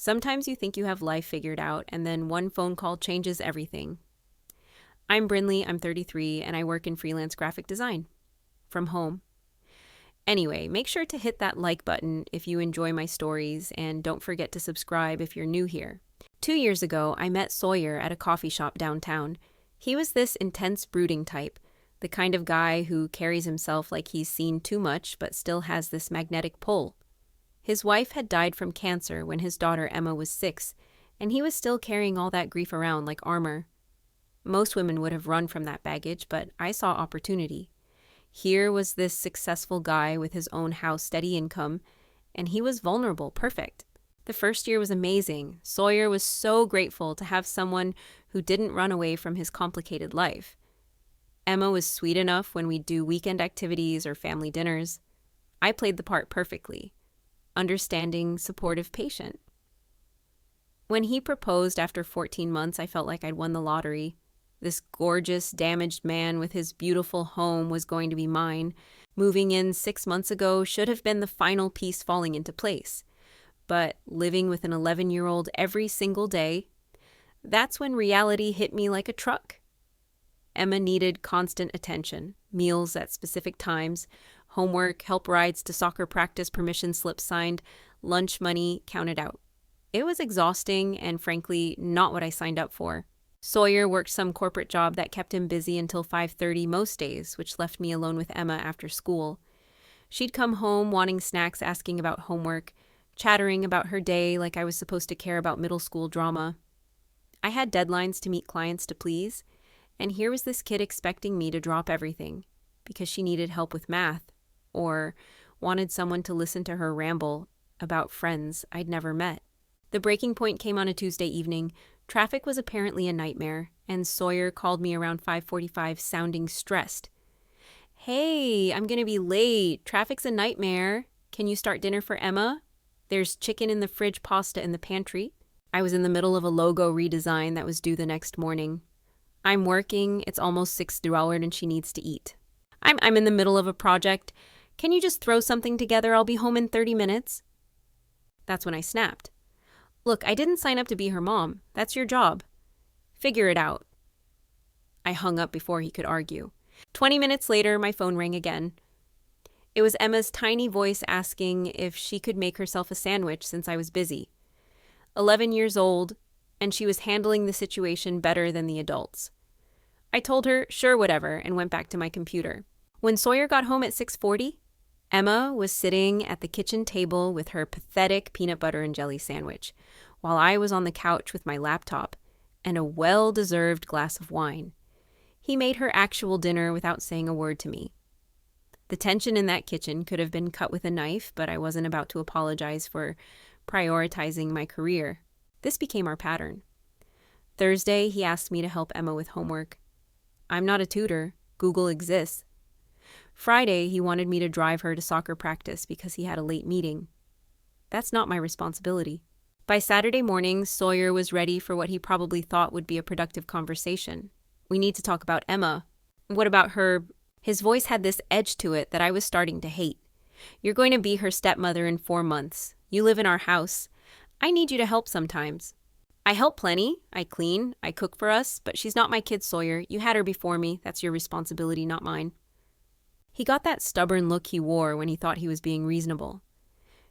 Sometimes you think you have life figured out, and then one phone call changes everything. I'm Brinley, I'm 33, and I work in freelance graphic design. From home. Anyway, make sure to hit that like button if you enjoy my stories, and don't forget to subscribe if you're new here. 2 years ago, I met Sawyer at a coffee shop downtown. He was this intense brooding type, the kind of guy who carries himself like he's seen too much but still has this magnetic pull. His wife had died from cancer when his daughter Emma was 6, and he was still carrying all that grief around like armor. Most women would have run from that baggage, but I saw opportunity. Here was this successful guy with his own house, steady income, and he was vulnerable, perfect. The first year was amazing. Sawyer was so grateful to have someone who didn't run away from his complicated life. Emma was sweet enough when we'd do weekend activities or family dinners. I played the part perfectly. Understanding, supportive, patient. When he proposed after 14 months, I felt like I'd won the lottery. This gorgeous, damaged man with his beautiful home was going to be mine. Moving in 6 months ago should have been the final piece falling into place. But living with an 11-year-old every single day, that's when reality hit me like a truck. Emma needed constant attention, meals at specific times, homework, help rides to soccer practice, permission slips signed, lunch money counted out. It was exhausting and, frankly, not what I signed up for. Sawyer worked some corporate job that kept him busy until 5:30 most days, which left me alone with Emma after school. She'd come home wanting snacks, asking about homework, chattering about her day like I was supposed to care about middle school drama. I had deadlines to meet clients to please, and here was this kid expecting me to drop everything because she needed help with math or wanted someone to listen to her ramble about friends I'd never met. The breaking point came on a Tuesday evening. Traffic was apparently a nightmare, and Sawyer called me around 5:45 sounding stressed. "Hey, I'm going to be late. Traffic's a nightmare. Can you start dinner for Emma? There's chicken in the fridge, pasta in the pantry." I was in the middle of a logo redesign that was due the next morning. "I'm working. It's almost 6 and she needs to eat." I'm in the middle of a project. "Can you just throw something together? I'll be home in 30 minutes. That's when I snapped. "Look, I didn't sign up to be her mom. That's your job. Figure it out." I hung up before he could argue. 20 minutes later, my phone rang again. It was Emma's tiny voice asking if she could make herself a sandwich since I was busy. 11 years old, and she was handling the situation better than the adults. I told her, sure, whatever, and went back to my computer. When Sawyer got home at 6:40, Emma was sitting at the kitchen table with her pathetic peanut butter and jelly sandwich, while I was on the couch with my laptop and a well-deserved glass of wine. He made her actual dinner without saying a word to me. The tension in that kitchen could have been cut with a knife, but I wasn't about to apologize for prioritizing my career. This became our pattern. Thursday, he asked me to help Emma with homework. I'm not a tutor. Google exists. Friday, he wanted me to drive her to soccer practice because he had a late meeting. That's not my responsibility. By Saturday morning, Sawyer was ready for what he probably thought would be a productive conversation. "We need to talk about Emma." "What about her?" His voice had this edge to it that I was starting to hate. "You're going to be her stepmother in 4 months. You live in our house. I need you to help sometimes." "I help plenty. I clean. I cook for us. But she's not my kid, Sawyer. You had her before me. That's your responsibility, not mine." He got that stubborn look he wore when he thought he was being reasonable.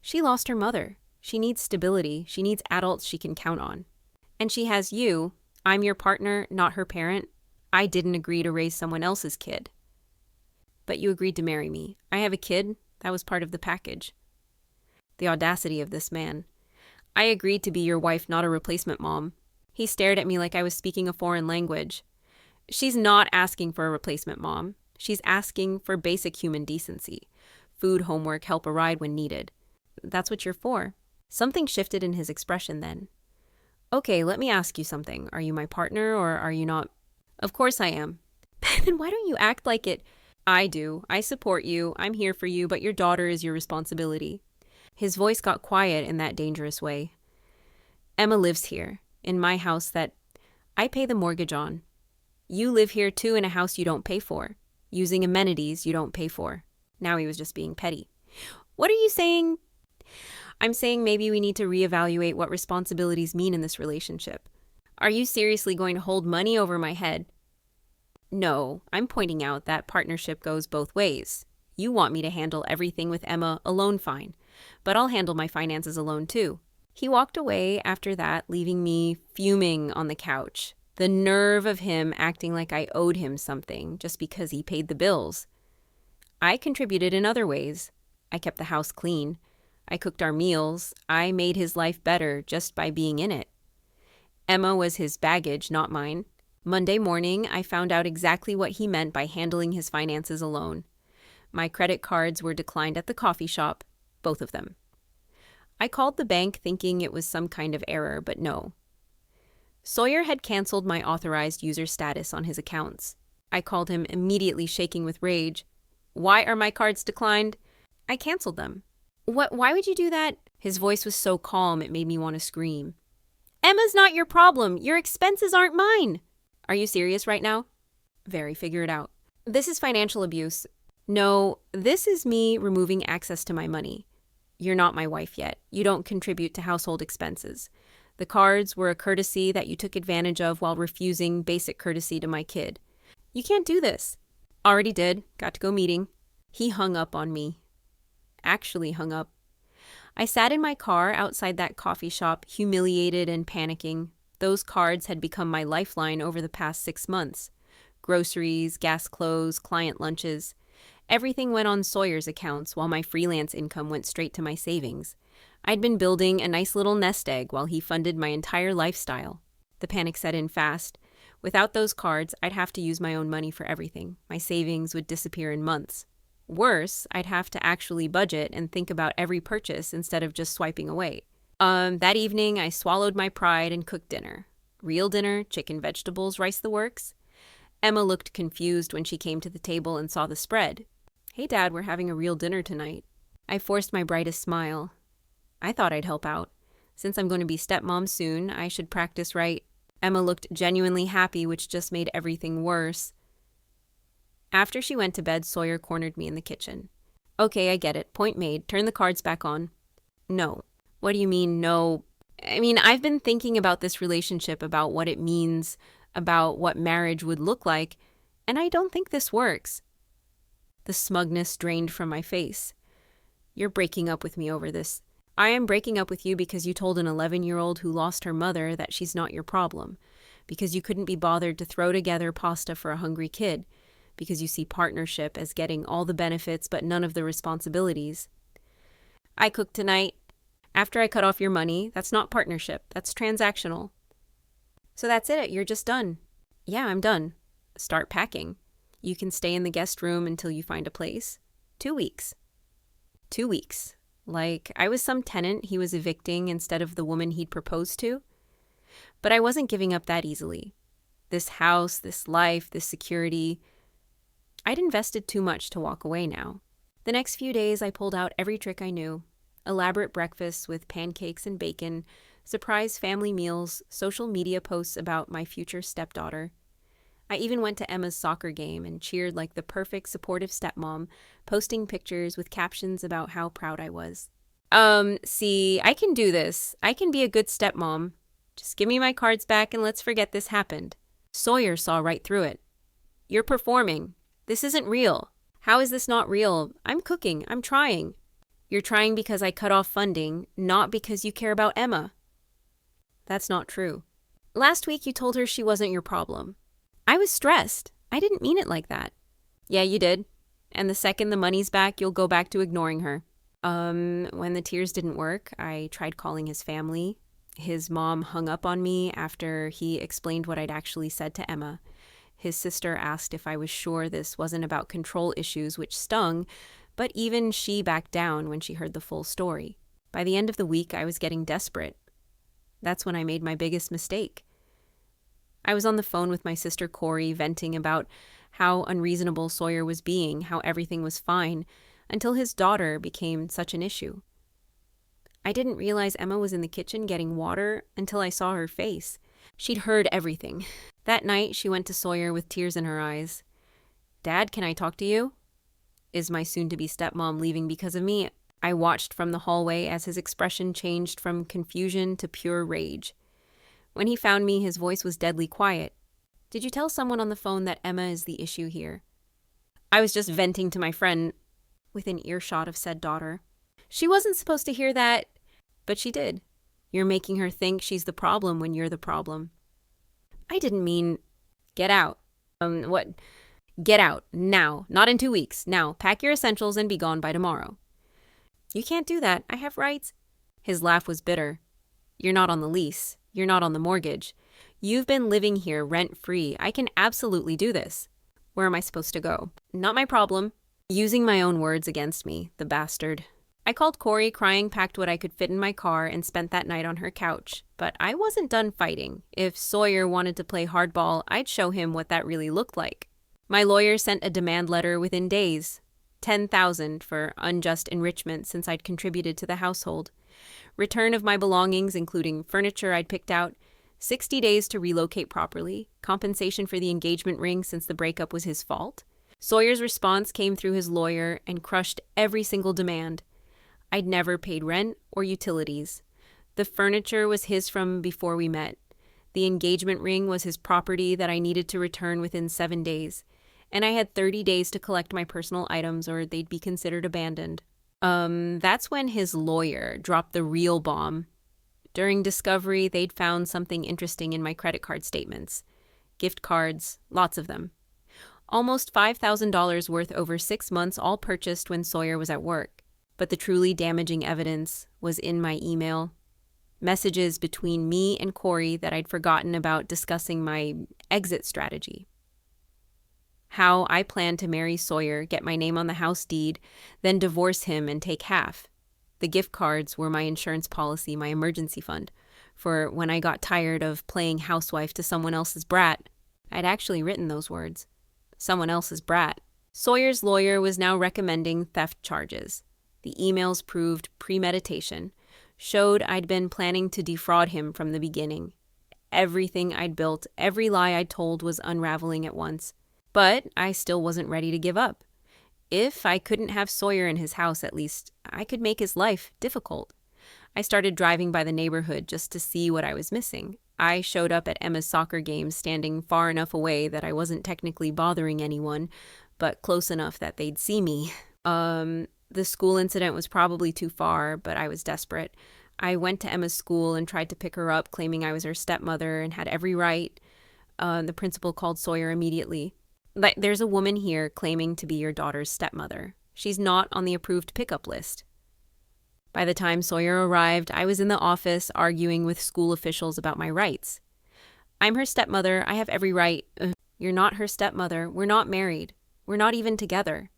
She lost her mother. She needs stability. She needs adults she can count on. And she has you. I'm your partner, not her parent. I didn't agree to raise someone else's kid. "But you agreed to marry me. I have a kid. That was part of the package." The audacity of this man. "I agreed to be your wife, not a replacement mom." He stared at me like I was speaking a foreign language. "She's not asking for a replacement mom. She's asking for basic human decency. Food, homework, help a ride when needed. That's what you're for." Something shifted in his expression then. "Okay, let me ask you something. Are you my partner or are you not?" "Of course I am." "Then why don't you act like it?" "I do. I support you. I'm here for you, but your daughter is your responsibility." His voice got quiet in that dangerous way. "Emma lives here, in my house that I pay the mortgage on. You live here too in a house you don't pay for, using amenities you don't pay for." Now he was just being petty. "What are you saying?" I'm saying maybe we need to reevaluate what responsibilities mean in this relationship. Are you seriously going to hold money over my head? No, I'm pointing out that partnership goes both ways. You want me to handle everything with Emma alone, fine, but I'll handle my finances alone too. He walked away after that, leaving me fuming on the couch. The nerve of him acting like I owed him something just because he paid the bills. I contributed in other ways. I kept the house clean. I cooked our meals. I made his life better just by being in it. Emma was his baggage, not mine. Monday morning, I found out exactly what he meant by handling his finances alone. My credit cards were declined at the coffee shop, both of them. I called the bank thinking it was some kind of error, but no. Sawyer had canceled my authorized user status on his accounts. I called him immediately, shaking with rage. Why are my cards declined? I canceled them. Why would you do that? His voice was so calm it made me want to scream. Emma's not your problem. Your expenses aren't mine. Are you serious right now? Very, figure it out. This is financial abuse. No, this is me removing access to my money. You're not my wife yet. You don't contribute to household expenses. The cards were a courtesy that you took advantage of while refusing basic courtesy to my kid. You can't do this. Already did. Got to go meeting. He hung up on me. Actually hung up. I sat in my car outside that coffee shop, humiliated and panicking. Those cards had become my lifeline over the past 6 months. Groceries, gas, clothes, client lunches. Everything went on Sawyer's accounts while my freelance income went straight to my savings. I'd been building a nice little nest egg while he funded my entire lifestyle. The panic set in fast. Without those cards, I'd have to use my own money for everything. My savings would disappear in months. Worse, I'd have to actually budget and think about every purchase instead of just swiping away. That evening, I swallowed my pride and cooked dinner. Real dinner, chicken, vegetables, rice, the works. Emma looked confused when she came to the table and saw the spread. Hey, Dad, we're having a real dinner tonight. I forced my brightest smile. I thought I'd help out. Since I'm going to be stepmom soon, I should practice right. Emma looked genuinely happy, which just made everything worse. After she went to bed, Sawyer cornered me in the kitchen. Okay, I get it. Point made. Turn the cards back on. No. What do you mean, no? I've been thinking about this relationship, about what it means, about what marriage would look like, and I don't think this works. The smugness drained from my face. You're breaking up with me over this. I am breaking up with you because you told an 11-year-old who lost her mother that she's not your problem, because you couldn't be bothered to throw together pasta for a hungry kid, because you see partnership as getting all the benefits but none of the responsibilities. I cooked tonight. After I cut off your money, that's not partnership, that's transactional. So that's it, you're just done. Yeah, I'm done. Start packing. You can stay in the guest room until you find a place. 2 weeks. 2 weeks. Like I was some tenant he was evicting instead of the woman he'd proposed to. But I wasn't giving up that easily. This house, this life, this security. I'd invested too much to walk away now. The next few days I pulled out every trick I knew. Elaborate breakfasts with pancakes and bacon, surprise family meals, social media posts about my future stepdaughter. I even went to Emma's soccer game and cheered like the perfect supportive stepmom, posting pictures with captions about how proud I was. See, I can do this. I can be a good stepmom. Just give me my cards back and let's forget this happened. Sawyer saw right through it. You're performing. This isn't real. How is this not real? I'm cooking. I'm trying. You're trying because I cut off funding, not because you care about Emma. That's not true. Last week you told her she wasn't your problem. I was stressed. I didn't mean it like that. Yeah, you did. And the second the money's back, you'll go back to ignoring her. When the tears didn't work, I tried calling his family. His mom hung up on me after he explained what I'd actually said to Emma. His sister asked if I was sure this wasn't about control issues, which stung, but even she backed down when she heard the full story. By the end of the week, I was getting desperate. That's when I made my biggest mistake. I was on the phone with my sister Corey, venting about how unreasonable Sawyer was being, how everything was fine, until his daughter became such an issue. I didn't realize Emma was in the kitchen getting water until I saw her face. She'd heard everything. That night, she went to Sawyer with tears in her eyes. Dad, can I talk to you? Is my soon-to-be stepmom leaving because of me? I watched from the hallway as his expression changed from confusion to pure rage. When he found me, his voice was deadly quiet. "Did you tell someone on the phone that Emma is the issue here?" "I was just venting to my friend," within earshot of said daughter. "She wasn't supposed to hear that." "But she did. You're making her think she's the problem when you're the problem." "I didn't mean—" "Get out." What? Get out. Now. Not in 2 weeks. Now. Pack your essentials and be gone by tomorrow." "You can't do that. I have rights." His laugh was bitter. "You're not on the lease. You're not on the mortgage. You've been living here rent-free. I can absolutely do this. Where am I supposed to go?" "Not my problem." Using my own words against me, the bastard. I called Corey, crying, packed what I could fit in my car, and spent that night on her couch. But I wasn't done fighting. If Sawyer wanted to play hardball, I'd show him what that really looked like. My lawyer sent a demand letter within days. $10,000 for unjust enrichment since I'd contributed to the household. Return of my belongings, including furniture I'd picked out. 60 days to relocate properly. Compensation for the engagement ring since the breakup was his fault. Sawyer's response came through his lawyer and crushed every single demand. I'd never paid rent or utilities. The furniture was his from before we met. The engagement ring was his property that I needed to return within 7 days. And I had 30 days to collect my personal items or they'd be considered abandoned. That's when his lawyer dropped the real bomb. During discovery, they'd found something interesting in my credit card statements. Gift cards, lots of them. Almost $5,000 worth over 6 months, all purchased when Sawyer was at work. But the truly damaging evidence was in my email. Messages between me and Corey that I'd forgotten about discussing my exit strategy. How I planned to marry Sawyer, get my name on the house deed, then divorce him and take half. The gift cards were my insurance policy, my emergency fund, for when I got tired of playing housewife to someone else's brat. I'd actually written those words. Someone else's brat. Sawyer's lawyer was now recommending theft charges. The emails proved premeditation, showed I'd been planning to defraud him from the beginning. Everything I'd built, every lie I'd told was unraveling at once. But I still wasn't ready to give up. If I couldn't have Sawyer in his house, at least I could make his life difficult. I started driving by the neighborhood just to see what I was missing. I showed up at Emma's soccer games standing far enough away that I wasn't technically bothering anyone, but close enough that they'd see me. The school incident was probably too far, but I was desperate. I went to Emma's school and tried to pick her up, claiming I was her stepmother and had every right. The principal called Sawyer immediately. "There's a woman here claiming to be your daughter's stepmother. She's not on the approved pickup list." By the time Sawyer arrived, I was in the office arguing with school officials about my rights. "I'm her stepmother. I have every right." "You're not her stepmother. We're not married. We're not even together."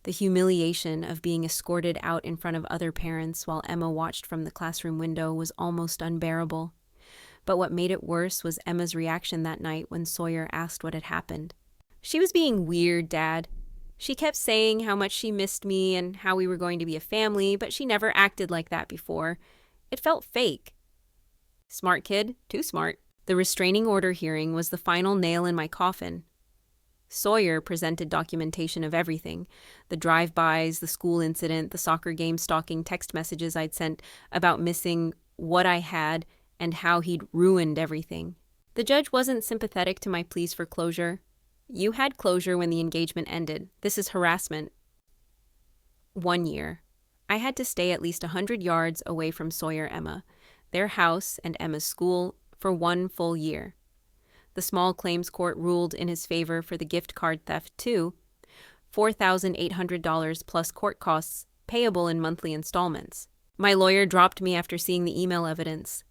The humiliation of being escorted out in front of other parents while Emma watched from the classroom window was almost unbearable. But what made it worse was Emma's reaction that night when Sawyer asked what had happened. "She was being weird, Dad. She kept saying how much she missed me and how we were going to be a family, but she never acted like that before. It felt fake." Smart kid, too smart. The restraining order hearing was the final nail in my coffin. Sawyer presented documentation of everything. The drive-bys, the school incident, the soccer game stalking text messages I'd sent about missing what I had and how he'd ruined everything. The judge wasn't sympathetic to my pleas for closure. "You had closure when the engagement ended. This is harassment." 1 year. I had to stay at least 100 yards away from Sawyer Emma, their house and Emma's school, for 1 full year. The small claims court ruled in his favor for the gift card theft too, $4,800 plus court costs, payable in monthly installments. My lawyer dropped me after seeing the email evidence.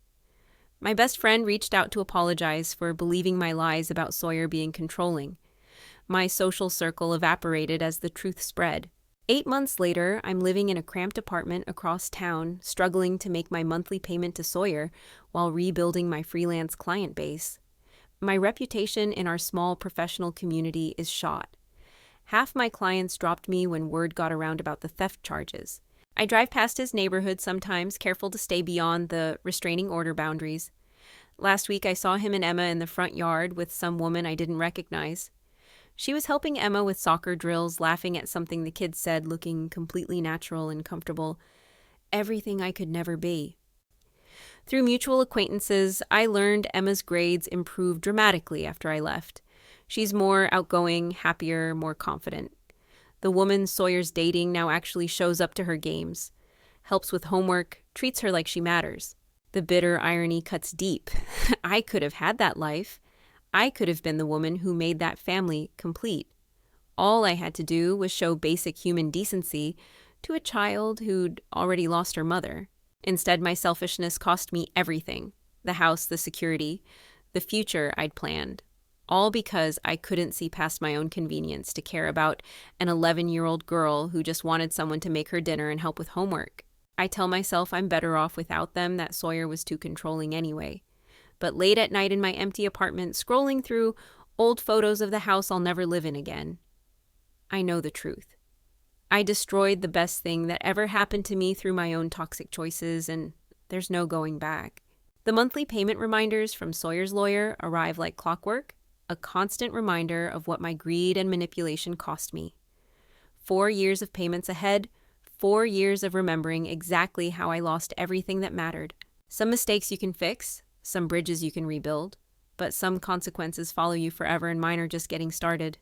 My best friend reached out to apologize for believing my lies about Sawyer being controlling. My social circle evaporated as the truth spread. 8 months later, I'm living in a cramped apartment across town, struggling to make my monthly payment to Sawyer while rebuilding my freelance client base. My reputation in our small professional community is shot. Half my clients dropped me when word got around about the theft charges. I drive past his neighborhood sometimes, careful to stay beyond the restraining order boundaries. Last week I saw him and Emma in the front yard with some woman I didn't recognize. She was helping Emma with soccer drills, laughing at something the kids said, looking completely natural and comfortable. Everything I could never be. Through mutual acquaintances, I learned Emma's grades improved dramatically after I left. She's more outgoing, happier, more confident. The woman Sawyer's dating now actually shows up to her games, helps with homework, treats her like she matters. The bitter irony cuts deep. I could have had that life. I could have been the woman who made that family complete. All I had to do was show basic human decency to a child who'd already lost her mother. Instead, my selfishness cost me everything: the house, the security, the future I'd planned. All because I couldn't see past my own convenience to care about an 11-year-old girl who just wanted someone to make her dinner and help with homework. I tell myself I'm better off without them, that Sawyer was too controlling anyway. But late at night in my empty apartment, scrolling through old photos of the house I'll never live in again, I know the truth. I destroyed the best thing that ever happened to me through my own toxic choices, and there's no going back. The monthly payment reminders from Sawyer's lawyer arrive like clockwork, a constant reminder of what my greed and manipulation cost me. 4 years of payments ahead, 4 years of remembering exactly how I lost everything that mattered. Some mistakes you can fix, some bridges you can rebuild, but some consequences follow you forever, and mine are just getting started.